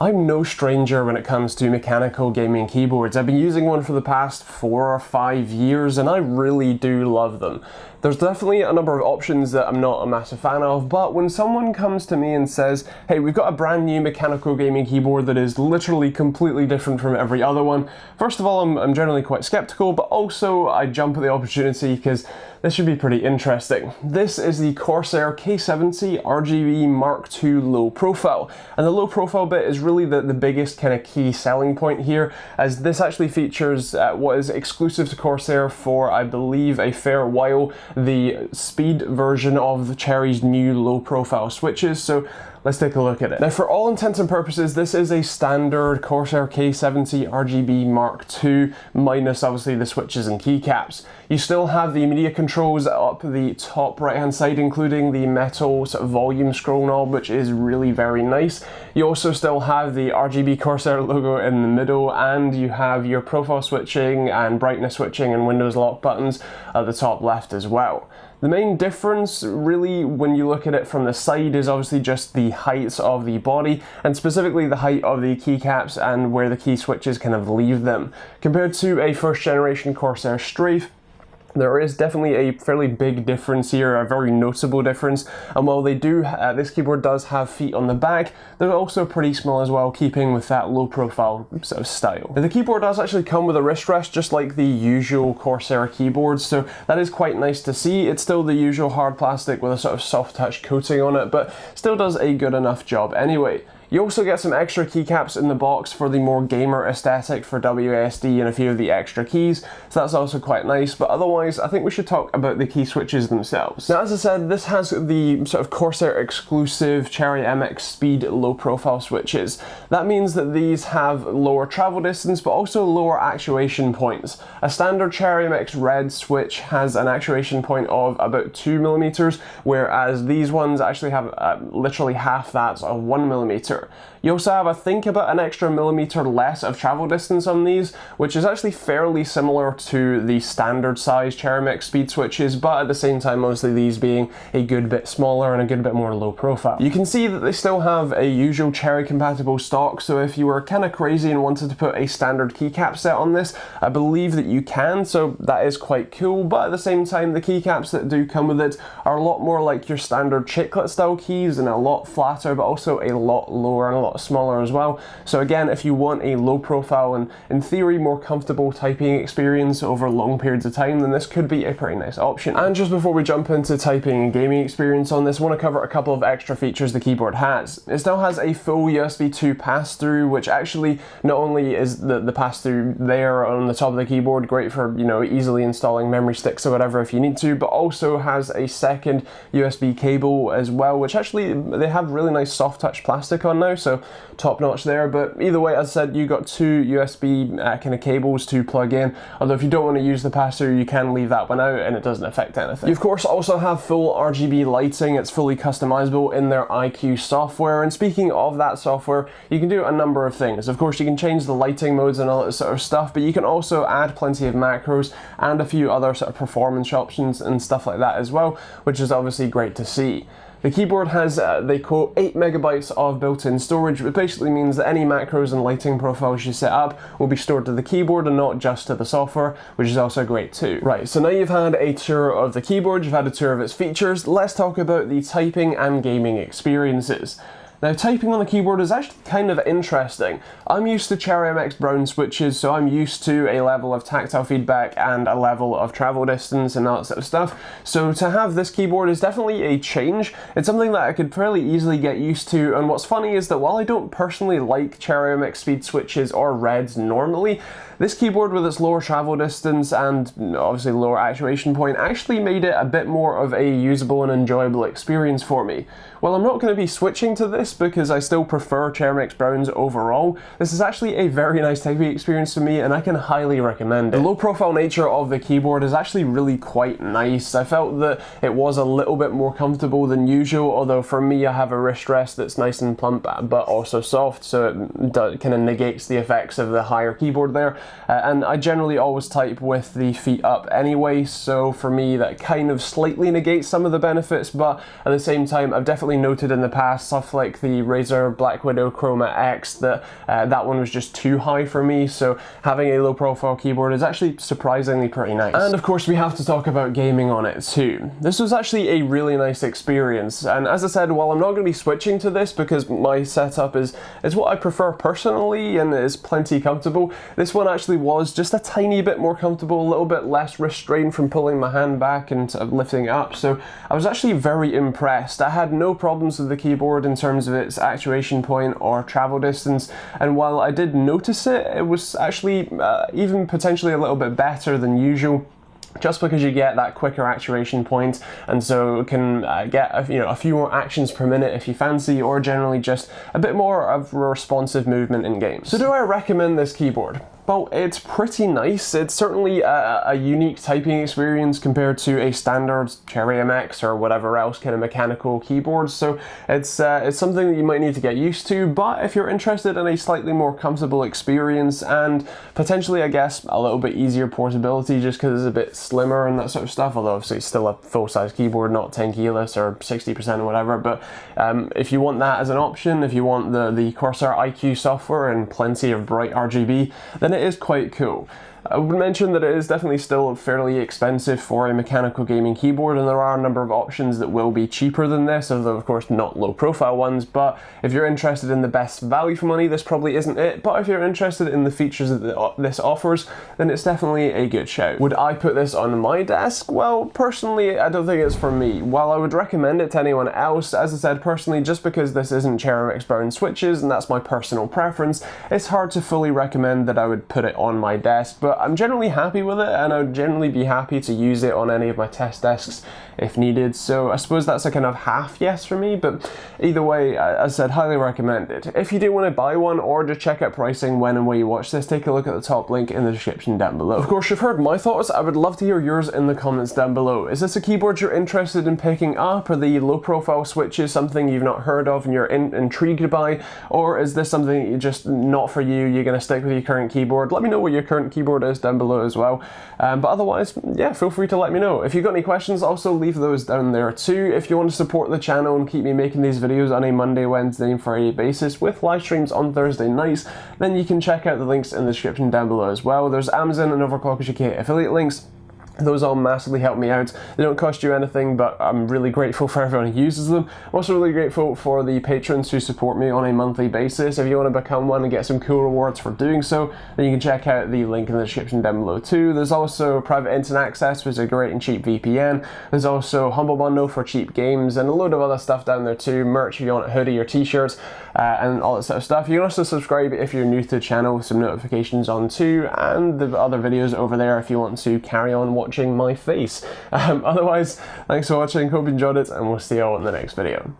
I'm no stranger when it comes to mechanical gaming keyboards. I've been using one for the past 4 or 5 years and I really do love them. There's definitely a number of options that I'm not a massive fan of, but when someone comes to me and says, hey, we've got a brand new mechanical gaming keyboard that is literally completely different from every other one, first of all, I'm generally quite skeptical, but also I jump at the opportunity because this should be pretty interesting. This is the Corsair K70 RGB MK.2 low profile, and the low profile bit is really the biggest kind of key selling point here, as this actually features what is exclusive to Corsair for, I believe, a fair while, the speed version of the Cherry's new low profile switches. So let's take a look at it. Now, for all intents and purposes, this is a standard Corsair K70 RGB MK.2 minus obviously the switches and keycaps. You still have the media controls up the top right hand side, including the metal sort of volume scroll knob, which is really very nice. You also still have the RGB Corsair logo in the middle, and you have your profile switching and brightness switching and Windows lock buttons at the top left as well. The main difference, really, when you look at it from the side, is obviously just the height of the body, and specifically the height of the keycaps and where the key switches kind of leave them. Compared to a first generation Corsair Strafe, there is definitely a fairly big difference here, a very noticeable difference, and while they do, this keyboard does have feet on the back, they're also pretty small as well, keeping with that low profile sort of style. Now, the keyboard does actually come with a wrist rest, just like the usual Corsair keyboards, so that is quite nice to see. It's still the usual hard plastic with a sort of soft touch coating on it, but still does a good enough job anyway. You also get some extra keycaps in the box for the more gamer aesthetic for WASD and a few of the extra keys, so that's also quite nice, but otherwise I think we should talk about the key switches themselves. Now, as I said, this has the sort of Corsair exclusive Cherry MX Speed low profile switches. That means that these have lower travel distance but also lower actuation points. A standard Cherry MX Red switch has an actuation point of about 2mm, whereas these ones actually have literally half that, of 1mm. You also have, I think, about an extra millimeter less of travel distance on these, which is actually fairly similar to the standard size Cherry MX Speed switches, but at the same time, mostly these being a good bit smaller and a good bit more low profile. You can see that they still have a usual Cherry compatible stock, so if you were kind of crazy and wanted to put a standard keycap set on this, I believe that you can, so that is quite cool, but at the same time, the keycaps that do come with it are a lot more like your standard chiclet style keys and a lot flatter, but also a lot lower and a lot smaller as well. So again, if you want a low profile and in theory more comfortable typing experience over long periods of time, then this could be a pretty nice option. And just before we jump into typing and gaming experience on this, I want to cover a couple of extra features the keyboard has. It still has a full USB 2 pass-through, which actually not only is the pass-through there on the top of the keyboard, great for, you know, easily installing memory sticks or whatever if you need to, but also has a second USB cable as well, which actually they have really nice soft touch plastic on now, so top notch there. But either way, as I said, you got two USB kind of cables to plug in, although if you don't want to use the pass-through, you can leave that one out and it doesn't affect anything. You of course also have full RGB lighting. It's fully customizable in their IQ software, and speaking of that software, you can do a number of things. Of course, you can change the lighting modes and all that sort of stuff, but you can also add plenty of macros and a few other sort of performance options and stuff like that as well, which is obviously great to see. The keyboard has, they quote, 8 megabytes of built-in storage, which basically means that any macros and lighting profiles you set up will be stored to the keyboard and not just to the software, which is also great too. Right, so now you've had a tour of the keyboard, you've had a tour of its features, let's talk about the typing and gaming experiences. Now, typing on the keyboard is actually kind of interesting. I'm used to Cherry MX Brown switches, so I'm used to a level of tactile feedback and a level of travel distance and all that sort of stuff. So to have this keyboard is definitely a change. It's something that I could fairly easily get used to, and what's funny is that while I don't personally like Cherry MX Speed switches or Reds normally, this keyboard with its lower travel distance and obviously lower actuation point actually made it a bit more of a usable and enjoyable experience for me. While I'm not going to be switching to this because I still prefer Cherry MX Browns overall, this is actually a very nice typing experience for me and I can highly recommend it. The low profile nature of the keyboard is actually really quite nice. I felt that it was a little bit more comfortable than usual, although for me I have a wrist rest that's nice and plump but also soft, so it kind of negates the effects of the higher keyboard there. And I generally always type with the feet up anyway, so for me that kind of slightly negates some of the benefits, but at the same time I've definitely noted in the past stuff like like the Razer Black Widow Chroma X, that one was just too high for me, so having a low profile keyboard is actually surprisingly pretty nice. And of course we have to talk about gaming on it too. This was actually a really nice experience, and as I said, while I'm not going to be switching to this because my setup is what I prefer personally and is plenty comfortable, this one actually was just a tiny bit more comfortable, a little bit less restrained from pulling my hand back and lifting it up, so I was actually very impressed. I had no problems with the keyboard in terms of its actuation point or travel distance, and while I did notice it, it was actually even potentially a little bit better than usual, just because you get that quicker actuation point, and so can get a few more actions per minute if you fancy, or generally just a bit more of responsive movement in games. So do I recommend this keyboard? Well, it's pretty nice. It's certainly a unique typing experience compared to a standard Cherry MX or whatever else kind of mechanical keyboard, so it's something that you might need to get used to, but if you're interested in a slightly more comfortable experience and potentially, I guess, a little bit easier portability just because it's a bit slimmer and that sort of stuff, although obviously it's still a full-size keyboard, not 10 keyless or 60% or whatever, but if you want that as an option, if you want the Corsair IQ software and plenty of Bright Rgb, then it is quite cool. I would mention that it is definitely still fairly expensive for a mechanical gaming keyboard, and there are a number of options that will be cheaper than this, although of course not low profile ones, but if you're interested in the best value for money, this probably isn't it, but if you're interested in the features that this offers, then it's definitely a good shout. Would I put this on my desk? Well, personally, I don't think it's for me. While I would recommend it to anyone else, as I said, personally, just because this isn't Cherry MX bound switches, and that's my personal preference, it's hard to fully recommend that I would put it on my desk, but I'm generally happy with it, and I would generally be happy to use it on any of my test desks if needed, so I suppose that's a kind of half yes for me, but either way, as I said, highly recommended. If you do want to buy one or just check out pricing when and where you watch this, take a look at the top link in the description down below. Of course, you've heard my thoughts. I would love to hear yours in the comments down below. Is this a keyboard you're interested in picking up? Are the low profile switches something you've not heard of and you're intrigued by? Or is this something just not for you, you're going to stick with your current keyboard? Let me know what your current keyboard is down below as well. But otherwise, yeah, feel free to let me know. If you've got any questions, also leave those down there too. If you want to support the channel and keep me making these videos on a Monday, Wednesday and Friday basis with live streams on Thursday nights, then you can check out the links in the description down below as well. There's Amazon and Overclockers UK affiliate links. Those all massively help me out. They don't cost you anything, but I'm really grateful for everyone who uses them. I'm also really grateful for the patrons who support me on a monthly basis. If you want to become one and get some cool rewards for doing so, then you can check out the link in the description down below too. There's also private internet access, which is a great and cheap VPN. There's also Humble Bundle for cheap games and a load of other stuff down there too. Merch if you want a hoodie or t-shirts and all that sort of stuff. You can also subscribe if you're new to the channel with some notifications on too, and the other videos over there if you want to carry on watching my face. Otherwise, thanks for watching, hope you enjoyed it, and we'll see you all in the next video.